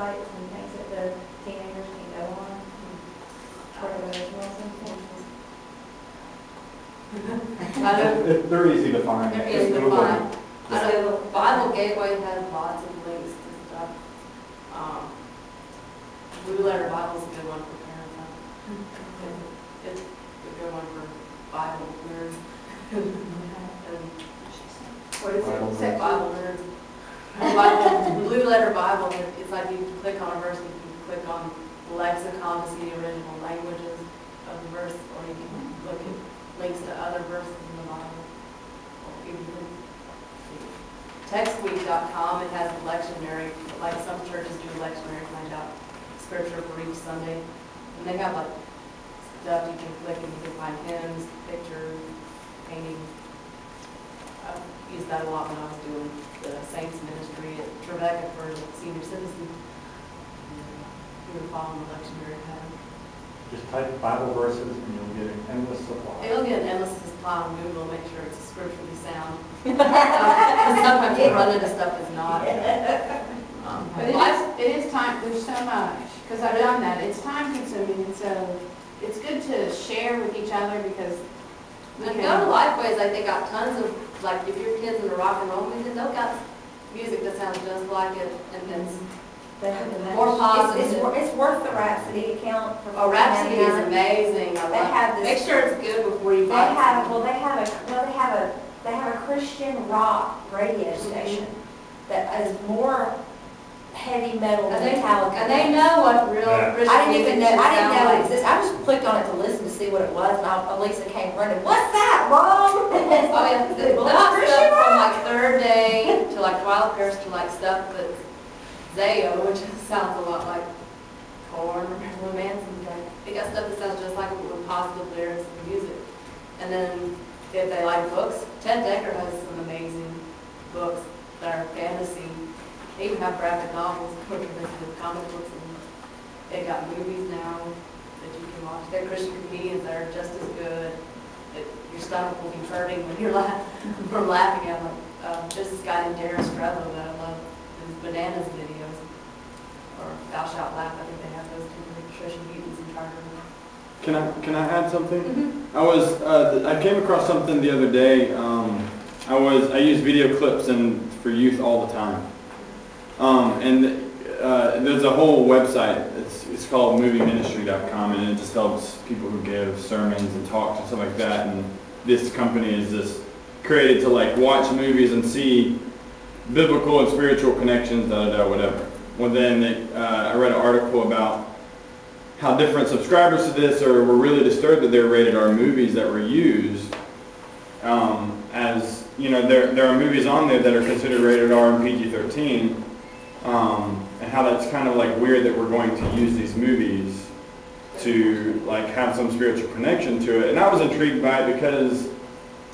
websites and things that the teenagers can go on. Part of the originals and things. They're easy to find. They're easy to find. Bible Gateway has lots of links to stuff. Blue Letter Bible is a good one for parents. It's a good one for Bible nerds. What is it? Say Bible nerds. Blue Letter Bible, it's like you can click on a verse, you can click on lexicon to see the original languages of the verse, or you can look at links to other verses in the Bible. Textweek.com, it has a lectionary, like some churches do a lectionary, find out scripture for each Sunday. And they have like stuff you can click and you can find hymns, pictures, paintings. I've used that a lot when I was doing the Saints ministry at Tribeca for the senior citizen. We were following the lectionary pattern. Just type Bible verses and you'll get an endless supply. It'll get an endless supply on Google, make sure it's scripturally sound. Sometimes you run into stuff that's not. But it is time, there's so much, because I've done that. It's time consuming, and so it's good to share with each other because we And can. go to Lifeways, like they got tons of, like if your kid's into rock and roll music, they've got music that sounds just like it, and it's more positive. It's worth the Rhapsody account. For Oh, Rhapsody is $4.99. amazing. I They love have it. this- Make sure it's good before you They buy it. have a Christian rock radio station that is more heavy metal than Metallica. And they know what real Christian I didn't music even know. should I didn't sound know it like. existed. I just clicked on it to listen to see what it was, and Elisa came running. What's that, Mom? Oh yeah, they Well, got Christian stuff from rock. like Third Day to like Wild Pairs to like stuff that's Zayo, which sounds a lot like Korn or Marilyn Manson. They got stuff that sounds just like it with positive lyrics and music. And then if they like books, Ted Dekker has some amazing books that are fantasy. They even have graphic novels, which are basically comic books, and they got movies now that you can watch. They're Christian comedians that are just as good. Your stomach will be hurting when you're from laughing at them. There's this guy named Darren Strello that I love, his Bananas videos, or Thou Shalt Laugh. I think they have those two for Patricia Heaton's entire. Can I add something? I came across something the other day. I use video clips for youth all the time. There's a whole website. It's called movieministry.com, and it just helps people who give sermons and talks and stuff like that. And this company is just created to like watch movies and see biblical and spiritual connections, whatever. Well, then I read an article about how different subscribers to this were really disturbed that there were rated R movies that were used as, you know, there are movies on there that are considered rated R and PG-13, and how that's kind of like weird that we're going to use these movies to like have some spiritual connection to it. And I was intrigued by it because,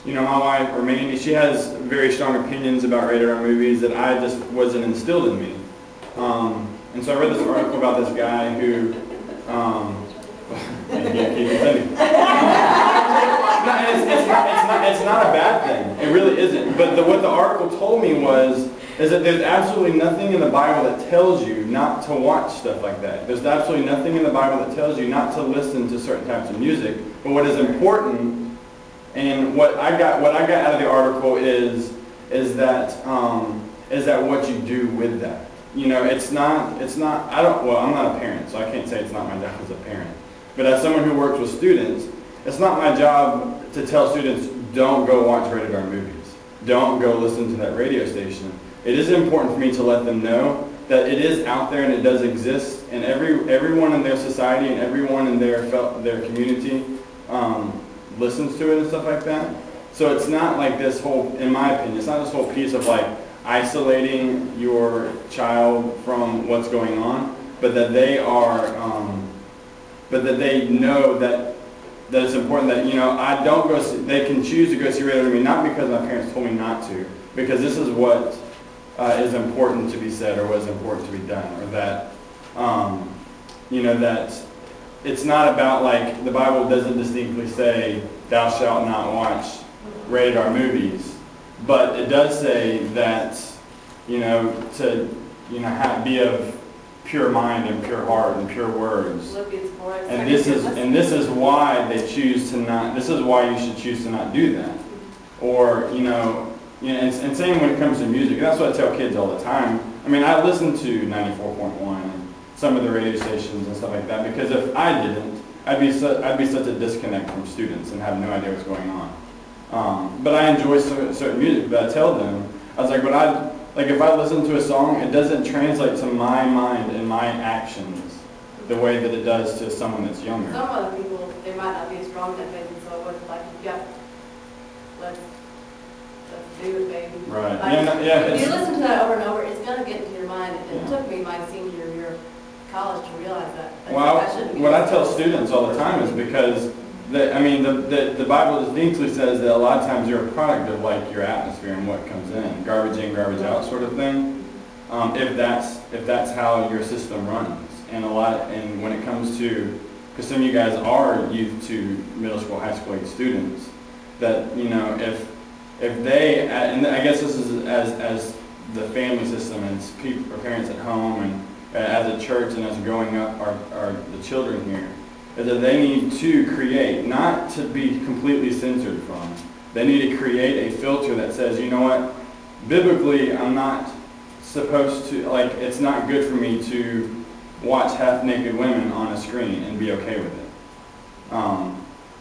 you know, my wife, or Mandy, she has very strong opinions about rated R movies that I just wasn't instilled in me. And so I read this article about this guy who it's not a bad thing. It really isn't. But what the article told me is that there's absolutely nothing in the Bible that tells you not to watch stuff like that. There's absolutely nothing in the Bible that tells you not to listen to certain types of music. But what is important, and what I got out of the article is that what you do with that. You know, I'm not a parent, so I can't say it's not my job as a parent. But as someone who works with students, it's not my job to tell students, don't go watch rated R movies. Don't go listen to that radio station. It is important for me to let them know that it is out there and it does exist, and everyone in their society and everyone in their community listens to it and stuff like that. So it's not like this whole, in my opinion, it's not this whole piece of like isolating your child from what's going on, but that they know that it's important that, you know, they can choose to go see rated R movie, not because my parents told me not to, because this is what is important to be said, or what is important to be done, or that, you know, that it's not about, like, the Bible doesn't distinctly say, thou shalt not watch rated R movies, but it does say that, you know, to, you know, be of pure mind and pure heart and pure words. Philippians 4. And this is why they choose to not. This is why you should choose to not do that. Or and same when it comes to music. That's what I tell kids all the time. I mean, I listen to 94.1 and some of the radio stations and stuff like that because if I didn't, I'd be such a disconnect from students and have no idea what's going on. But I enjoy certain music. But I tell them, I was like, if I listen to a song, it doesn't translate to my mind and my actions the way that it does to someone that's younger. Some other people, they might not be as strong in that faith, and so it's like, yeah, let's do it, baby. Right. Like, Yeah. if you listen to that over and over, it's going to get into your mind. It took me my senior year of college to realize that. What I tell students all the time is because the Bible distinctly says that a lot of times you're a product of like your atmosphere and what comes in, garbage out sort of thing. If that's how your system runs, and when it comes to, because some of you guys are youth to middle school, high school age students, that if they, and I guess this is as the family system and people or parents at home and as a church and as growing up are the children here, is that they need to create, not to be completely censored from. They need to create a filter that says, you know what, biblically I'm not supposed to, like, it's not good for me to watch half-naked women on a screen and be okay with it.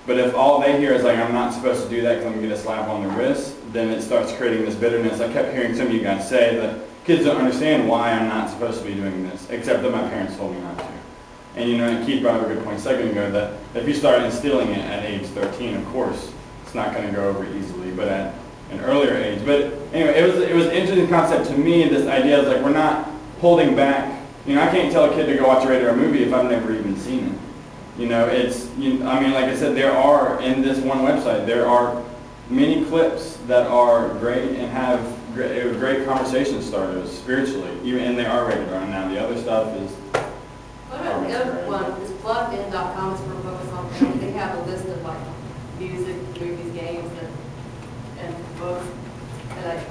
But if all they hear is like, I'm not supposed to do that because I'm going to get a slap on the wrist, then it starts creating this bitterness. I kept hearing some of you guys say that kids don't understand why I'm not supposed to be doing this, except that my parents told me not to. And Keith brought up a good point a second ago that if you start instilling it at age 13, of course, it's not going to go over easily, but at an earlier age. But anyway, it was an interesting concept to me, this idea of like we're not holding back. I can't tell a kid to go watch a rated R movie if I've never even seen it. Like I said, there are, in this one website, there are many clips that are great and have great conversation starters spiritually, and they are rated R. Now the other stuff is... What about the other one? Is pluggedin.com is for Focus on Family. They have a list of like music, movies, games, and books. And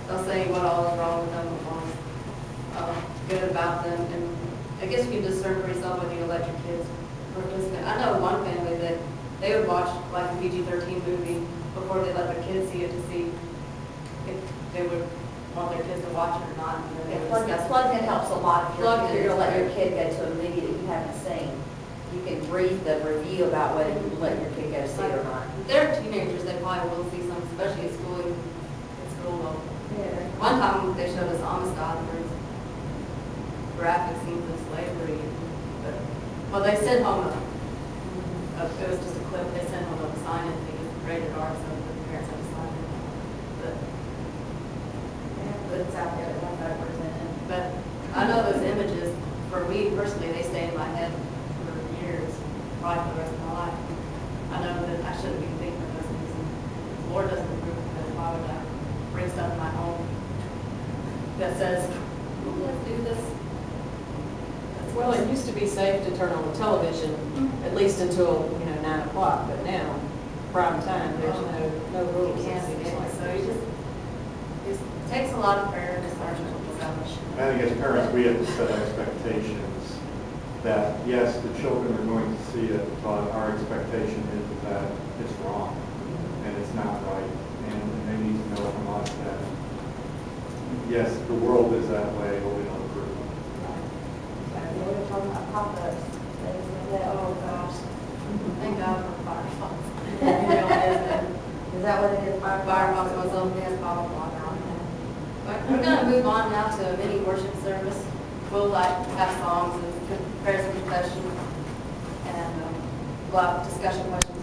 they'll say what all is wrong with them, what is good about them. And I guess you can discern for yourself whether you let your kids participate. I know one family that they would watch like a PG-13 movie before they let their kids see it to see if they would want their kids to watch it or not. And then they would discuss it. Plug-in helps a lot. If you're Plug-in going to let your is kid go to a movie that you haven't seen, you can read the review about whether you let your kid go see it or not. They're teenagers, they probably will see some, especially at school. Though. Yeah. One time they showed us Amistad, and there's graphic scenes of slavery. But they sent home it was just a clip. They sent home a sign in because it's rated R, so the parents have to sign it. But it's out there, it's not represented. But I know those images, for me personally, they stay in my head for years, probably for the rest of my life. I know that I shouldn't be thinking of those things. And the Lord doesn't approve of it. Why would I bring stuff in my home that says, let's do this? Well, it used to be safe to turn on the television at least until 9 o'clock, but now prime time there's no rules. You can't do it. So it takes a lot of prayer and discernment. I think as parents, we have to set expectations that, yes, the children are going to see it, but our expectation is that it's wrong and it's not right. And they need to know from us that, yes, the world is that way, but we don't approve of it. We're talking about pop-ups, things like that. Oh, gosh. Thank God for Firefox. Is that what it is? Firefox was on his bottle blocker on that. But we're going to move on now to a mini worship service. We'll have songs and prayers and confession, and we'll have discussion questions